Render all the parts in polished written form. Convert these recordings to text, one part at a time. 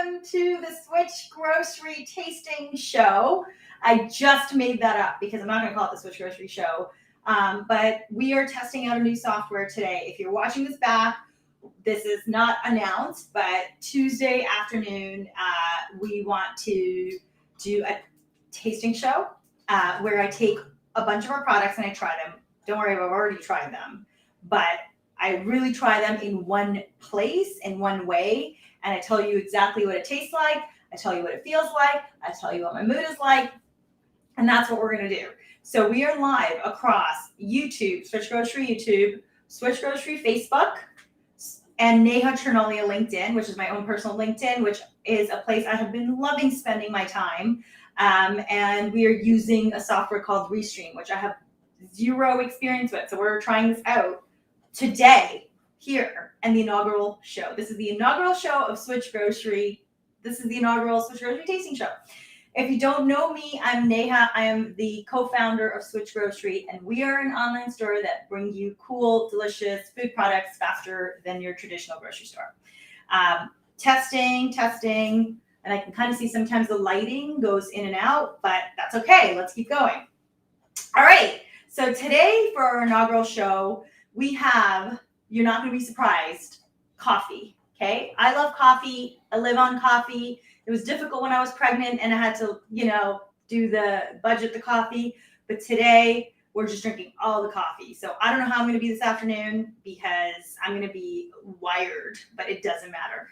welcome to the Switch Grocery Tasting Show. I just made that up because I'm not going to call it the Switch Grocery Show, but we are testing out a new software today. If you're watching this back, this is not announced, but Tuesday afternoon, we want to do a tasting show where I take a bunch of our products and I try them. Don't worry, I've already tried them, but I really try them in one place, in one way, and I tell you exactly what it tastes like, I tell you what it feels like, I tell you what my mood is like, and that's what we're going to do. So we are live across YouTube, Switch Grocery YouTube, Switch Grocery Facebook, and Neha Chernolia LinkedIn, which is my own personal LinkedIn, which is a place I have been loving spending my time. And we are using a software called Restream, which I have zero experience with. So we're trying this out today here and the inaugural show. This is the inaugural show of Switch Grocery. This is the inaugural Switch Grocery Tasting Show. If you don't know me, I'm Neha. I am the co-founder of Switch Grocery, and we are an online store that brings you cool, delicious food products faster than your traditional grocery store. Testing, and I can kind of see sometimes the lighting goes in and out, but that's okay. Let's keep going. All right. So today for our inaugural show, we have, you're not going to be surprised, coffee. Okay. I love coffee. I live on coffee. It was difficult when I was pregnant and I had to, do the budget, the coffee. But today we're just drinking all the coffee. So I don't know how I'm going to be this afternoon because I'm going to be wired, but it doesn't matter.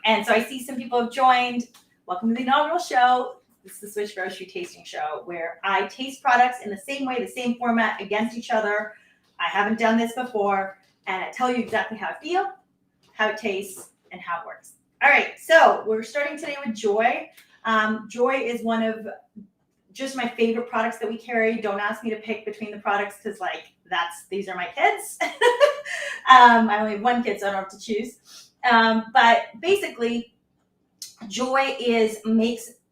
And so I see some people have joined. Welcome to the inaugural show. This is the Switch Grocery Tasting Show where I taste products in the same way, the same format against each other. I haven't done this before, and I tell you exactly how I feel, how it tastes, and how it works. All right, so we're starting today with Joy. Joy is one of just my favorite products that we carry. Don't ask me to pick between the products because, these are my kids. I only have one kid, so I don't have to choose. But basically, Joy is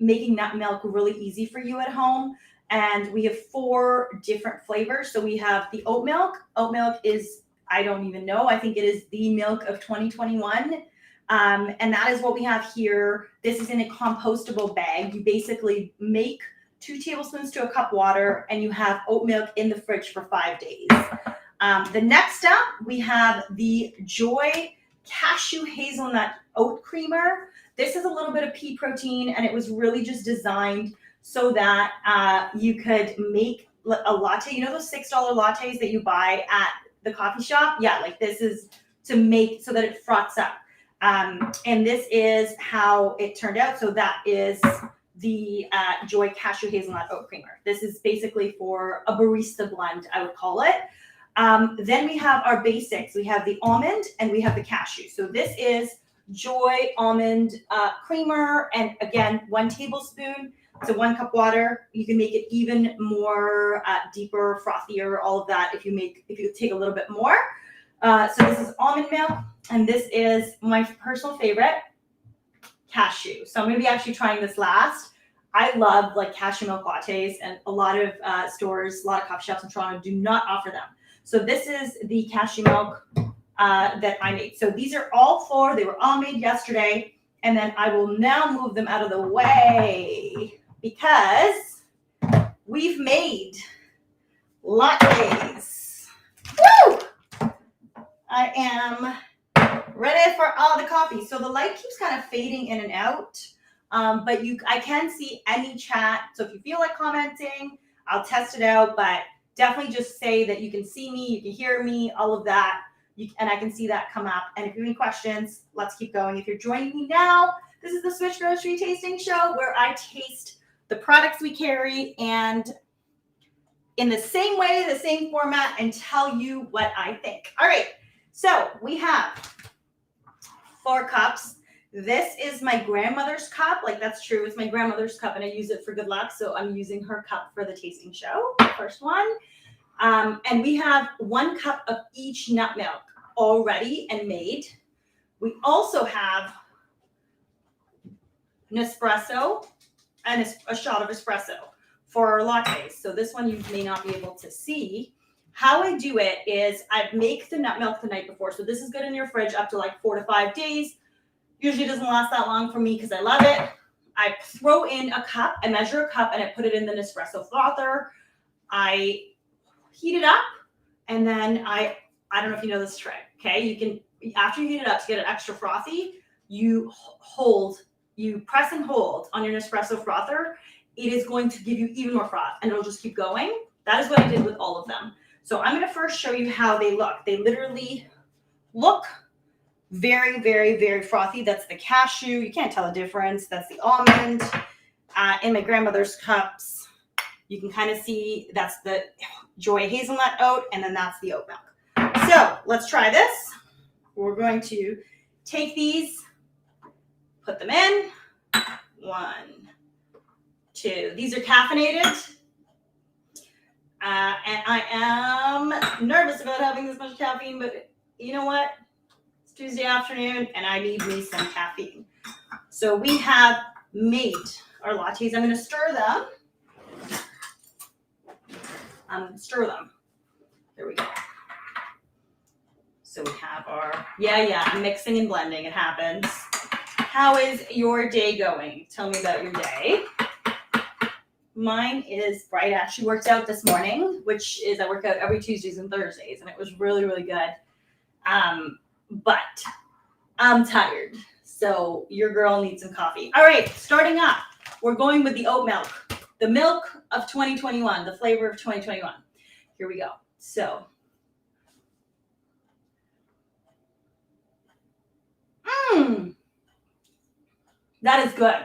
making nut milk really easy for you at home. And we have 4 different flavors. So we have the oat milk. Oat milk is, I don't even know, I think it is the milk of 2021. And that is what we have here. This is in a compostable bag. You basically make 2 tablespoons to a cup water and you have oat milk in the fridge for 5 days. The next up, we have the Joy Cashew Hazelnut Oat Creamer. This is a little bit of pea protein and it was really just designed so that you could make a latte. You know those $6 lattes that you buy at the coffee shop? Yeah, this is to make so that it froths up. And this is how it turned out. So that is the Joy Cashew Hazelnut Oat Creamer. This is basically for a barista blend, I would call it. Then we have our basics. We have the almond and we have the cashew. So this is Joy Almond Creamer. And again, 1 tablespoon to 1 cup water. You can make it even more deeper, frothier, all of that if you take a little bit more. So this is almond milk, and this is my personal favorite, cashew. So I'm going to be actually trying this last. I love cashew milk lattes, and a lot of stores, a lot of coffee shops in Toronto do not offer them. So this is the cashew milk that I made. So these are all 4. They were all made yesterday, and then I will now move them out of the way because we've made lattes. Woo! I am ready for all the coffee. So the light keeps kind of fading in and out, but I can see any chat. So if you feel like commenting, I'll test it out, but definitely just say that you can see me, you can hear me, all of that, and I can see that come up. And if you have any questions, let's keep going. If you're joining me now, this is the Switch Grocery Tasting Show where I taste the products we carry and in the same way, the same format, and tell you what I think. All right. So we have 4 cups. This is my grandmother's cup. That's true. It's my grandmother's cup and I use it for good luck. So I'm using her cup for the tasting show. First one. And we have 1 cup of each nut milk already and made. We also have an espresso and a shot of espresso for our lattes. So this one you may not be able to see. How I do it is I make the nut milk the night before. So this is good in your fridge up to 4 to 5 days. Usually doesn't last that long for me because I love it. I throw in a cup, I measure a cup, and I put it in the Nespresso frother. I heat it up, and then I don't know if you know this trick, okay? You can, after you heat it up to get it extra frothy, you press and hold on your Nespresso frother. It is going to give you even more froth, and it'll just keep going. That is what I did with all of them. So I'm gonna first show you how they look. They literally look very, very, very frothy. That's the cashew. You can't tell the difference. That's the almond. In my grandmother's cups, you can kind of see that's the Joy hazelnut oat, and then that's the oat milk. So let's try this. We're going to take these, put them in. 1, 2. These are caffeinated. And I am nervous about having this much caffeine, but you know what? It's Tuesday afternoon, and I need me some caffeine. So we have made our lattes. I'm going to stir them. There we go. So we have our, I'm mixing and blending. It happens. How is your day going? Tell me about your day. Mine is bright. I actually worked out this morning, which is I work out every Tuesdays and Thursdays, and it was really, really good. But I'm tired, so your girl needs some coffee. All right, starting up, we're going with the oat milk, the milk of 2021, the flavor of 2021. Here we go. So, that is good.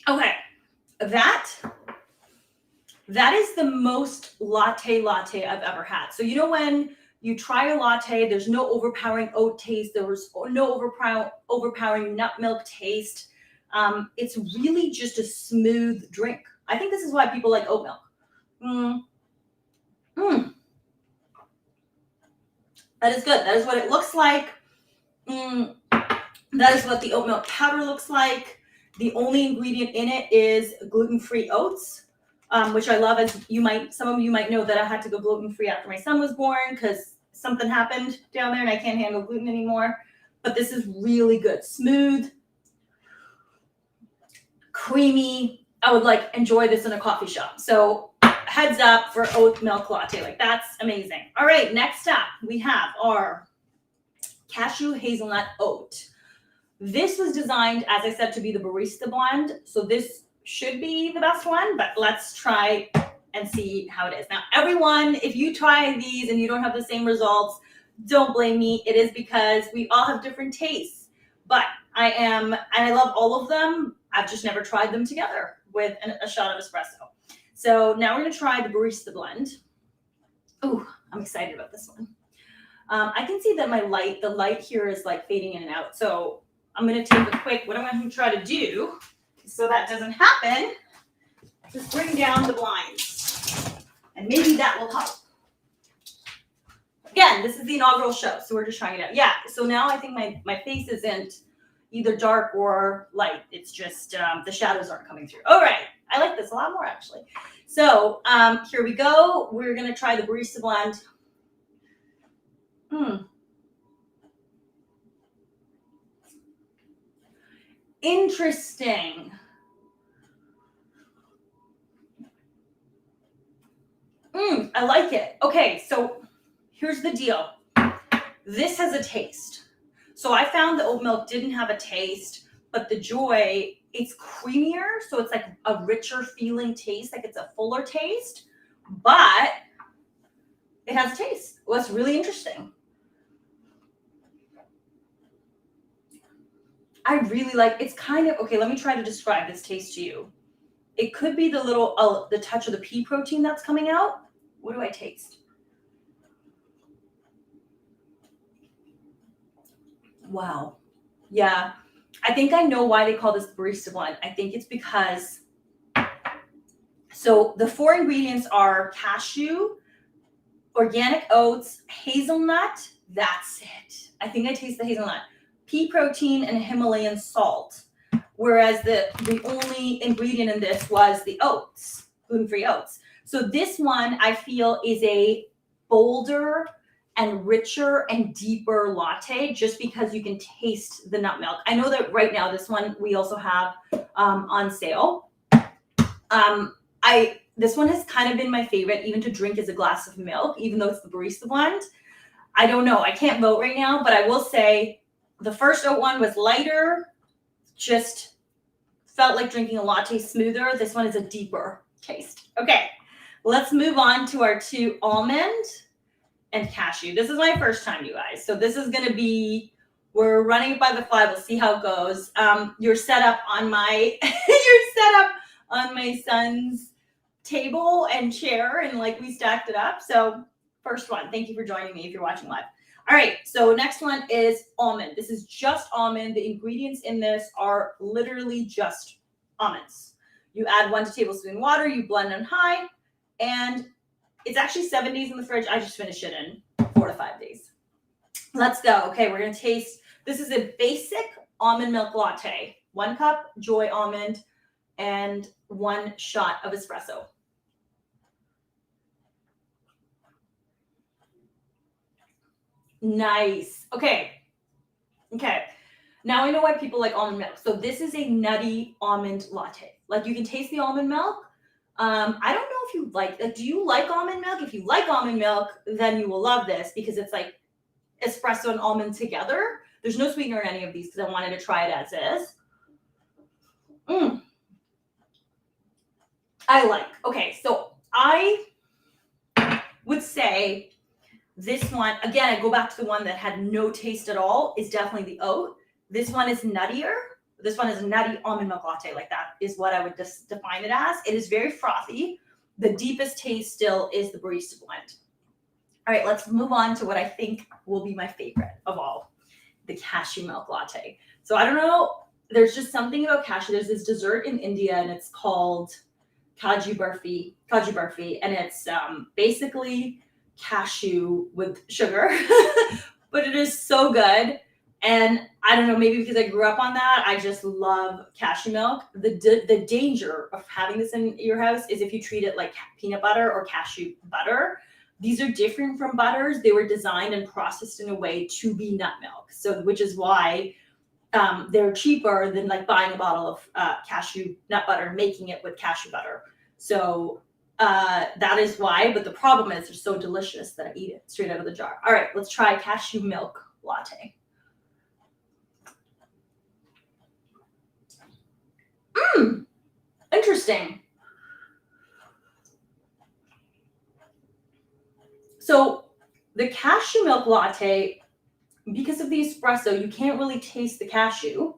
Okay, that is the most latte I've ever had. So you know when you try a latte, there's no overpowering oat taste, there was no overpowering nut milk taste. It's really just a smooth drink. I think this is why people like oat milk. That is good. That is what it looks like. That is what the oat milk powder looks like. The only ingredient in it is gluten-free oats, which I love. As some of you might know that I had to go gluten-free after my son was born because something happened down there and I can't handle gluten anymore. But this is really good. Smooth, creamy. I would enjoy this in a coffee shop. So heads up for oat milk latte. That's amazing. All right, next up we have our cashew hazelnut oat. This was designed, as I said, to be the barista blend. So this should be the best one, but let's try and see how it is. Now, everyone, if you try these and you don't have the same results, don't blame me. It is because we all have different tastes. But I love all of them. I've just never tried them together with a shot of espresso. So now we're going to try the barista blend. Ooh, I'm excited about this one. I can see that the light here is fading in and out. So I'm going to take a quick, what I'm going to try to do so that doesn't happen, just bring down the blinds. And maybe that will help. Again, this is the inaugural show, so we're just trying it out. Yeah, so now I think my face isn't either dark or light. It's just the shadows aren't coming through. All right, I like this a lot more actually. So here we go. We're going to try the barista blend. Interesting. I like it. Okay, so here's the deal. This has a taste. So I found the oat milk didn't have a taste, but the Joy, it's creamier, so it's a richer feeling taste, it's a fuller taste, but it has a taste. Well, that's really interesting. I really it's kind of, okay, let me try to describe this taste to you. It could be the little, the touch of the pea protein that's coming out. What do I taste? Wow. Yeah. I think I know why they call this the barista blend. I think it's because, so the 4 ingredients are cashew, organic oats, hazelnut. That's it. I think I taste the hazelnut. Pea protein and Himalayan salt, whereas the only ingredient in this was the oats, gluten-free oats. So this one I feel is a bolder and richer and deeper latte just because you can taste the nut milk. I know that right now this one we also have on sale. This one has kind of been my favorite even to drink as a glass of milk, even though it's the barista blend. I don't know. I can't vote right now, but I will say the first oat one was lighter, just felt like drinking a latte smoother. This one is a deeper taste. Okay, let's move on to our 2 almond and cashew. This is my first time, you guys. So this is going to be, we're running it by the fly. We'll see how it goes. You're set up on my, son's table and chair, and like we stacked it up. So first one, thank you for joining me if you're watching live. All right, so next one is almond. This is just almond. The ingredients in this are literally just almonds. You add 1 tablespoon water, you blend on high, and it's actually 7 days in the fridge. I just finished it in 4 to 5 days. Let's go. Okay, we're gonna taste, this is a basic almond milk latte. 1 cup Joy almond and 1 shot of espresso. Nice. Okay. Now I know why people like almond milk. So this is a nutty almond latte. Like you can taste the almond milk. I don't know if you like, do you like almond milk? If you like almond milk, then you will love this because it's like espresso and almond together. There's no sweetener in any of these because I wanted to try it as is. I like. Okay, so I would say this one, again, I go back to the one that had no taste at all, is definitely the oat. This one is nuttier. This one is a nutty almond milk latte. Like that is what I would just define it as. It is very frothy. The deepest taste still is the barista blend. All right, let's move on to what I think will be my favorite of all, the cashew milk latte. So I don't know, there's just something about cashew. There's this dessert in India and it's called kaju barfi, and it's basically cashew with sugar, but it is so good. And I don't know, maybe because I grew up on that, I just love cashew milk. The danger of having this in your house is if you treat it like peanut butter or cashew butter. These are different from butters. They were designed and processed in a way to be nut milk. So, which is why they're cheaper than like buying a bottle of cashew nut butter, making it with cashew butter. So that is why, but the problem is they're so delicious that I eat it straight out of the jar. All right, let's try cashew milk latte. Interesting. So the cashew milk latte, because of the espresso, you can't really taste the cashew.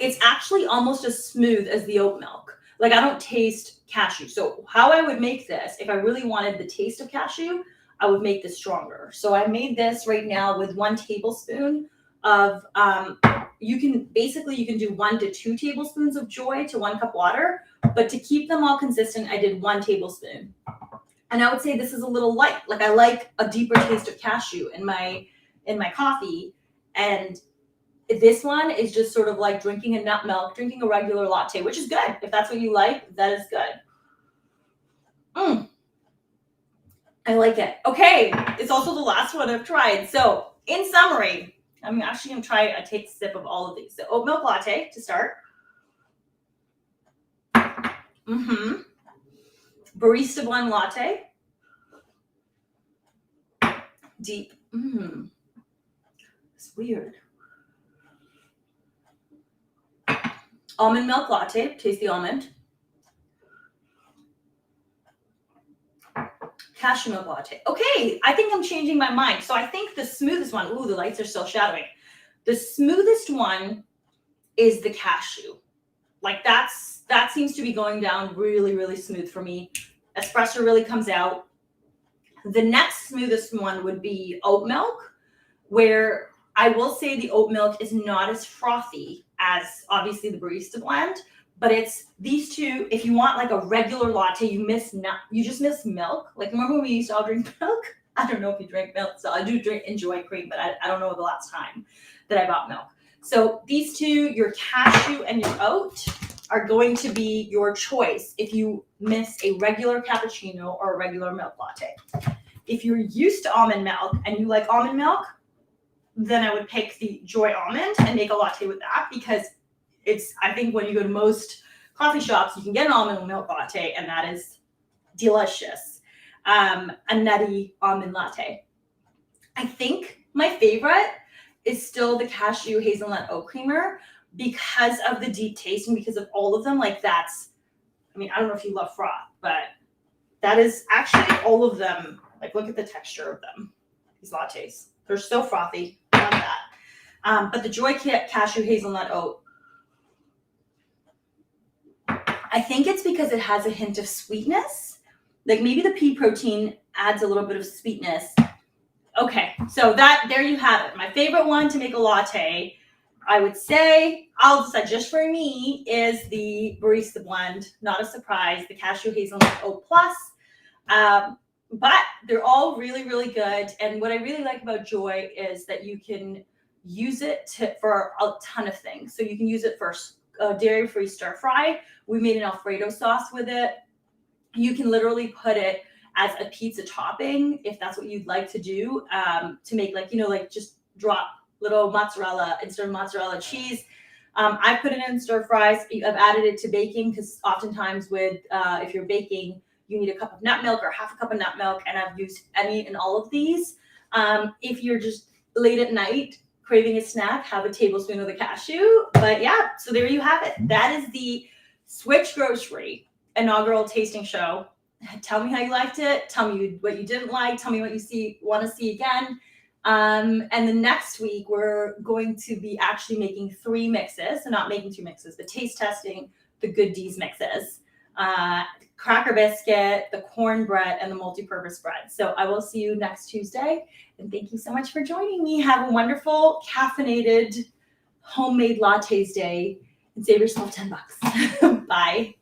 It's actually almost as smooth as the oat milk. Like I don't taste cashew. So how I would make this, if I really wanted the taste of cashew, I would make this stronger. So I made this right now with 1 tablespoon of, you can do 1 to 2 tablespoons of Joy to 1 cup water, but to keep them all consistent, I did 1 tablespoon. And I would say this is a little light. Like I like a deeper taste of cashew in my coffee. And this one is just sort of like drinking a nut milk, drinking a regular latte, which is good. If that's what you like, that is good. I like it. Okay, it's also the last one I've tried. So in summary, I'm actually going to try a take sip of all of these. So oat milk latte to start. Barista blend latte. Deep. It's weird. Almond milk latte. Taste the almond. Cashew milk latte. Okay, I think I'm changing my mind. So I think the smoothest one, the lights are still shadowing. The smoothest one is the cashew. Like that seems to be going down really, really smooth for me. Espresso really comes out. The next smoothest one would be oat milk, where I will say the oat milk is not as frothy as obviously the barista blend, but it's these two. If you want like a regular latte, you just miss milk. Like remember when we used to all drink milk? I don't know if you drink milk, so I do enjoy cream, but I don't know the last time that I bought milk. So these two, your cashew and your oat, are going to be your choice if you miss a regular cappuccino or a regular milk latte. If you're used to almond milk and you like almond milk, then I would pick the Joy Almond and make a latte with that, because I think when you go to most coffee shops, you can get an almond milk latte, and that is delicious. A nutty almond latte. I think my favorite is still the cashew hazelnut oat creamer, because of the deep taste and because of all of them. Like I don't know if you love froth, but that is actually all of them. Like, look at the texture of them. These lattes, they're so frothy. I love that. But the Joy cashew hazelnut oat, I think it's because it has a hint of sweetness. Like maybe the pea protein adds a little bit of sweetness. Okay, so there you have it. My favorite one to make a latte, I would say, I'll decide just for me, is the barista blend. Not a surprise, the cashew hazelnut oat plus. But they're all really, really good. And what I really like about Joy is that you can use it for a ton of things. So you can use it for dairy-free stir fry. We made an Alfredo sauce with it. You can literally put it as a pizza topping, if that's what you'd like to do, to make just drop little mozzarella instead of mozzarella cheese. I put it in stir fries. I've added it to baking, because oftentimes if you're baking, you need a cup of nut milk or half a cup of nut milk, and I've used any and all of these. If you're just late at night craving a snack, have a tablespoon of the cashew. But yeah, so there you have it. That is the SwitchGrocery inaugural tasting show. Tell me how you liked it. Tell me what you didn't like. Tell me what you want to see again. And the next week, we're going to be actually making 3 mixes. So not making 2 mixes, but taste testing the Good D's mixes. Cracker biscuit, the cornbread, and the multi-purpose bread. So I will see you next Tuesday. And thank you so much for joining me. Have a wonderful caffeinated homemade lattes day, and save yourself $10. Bye.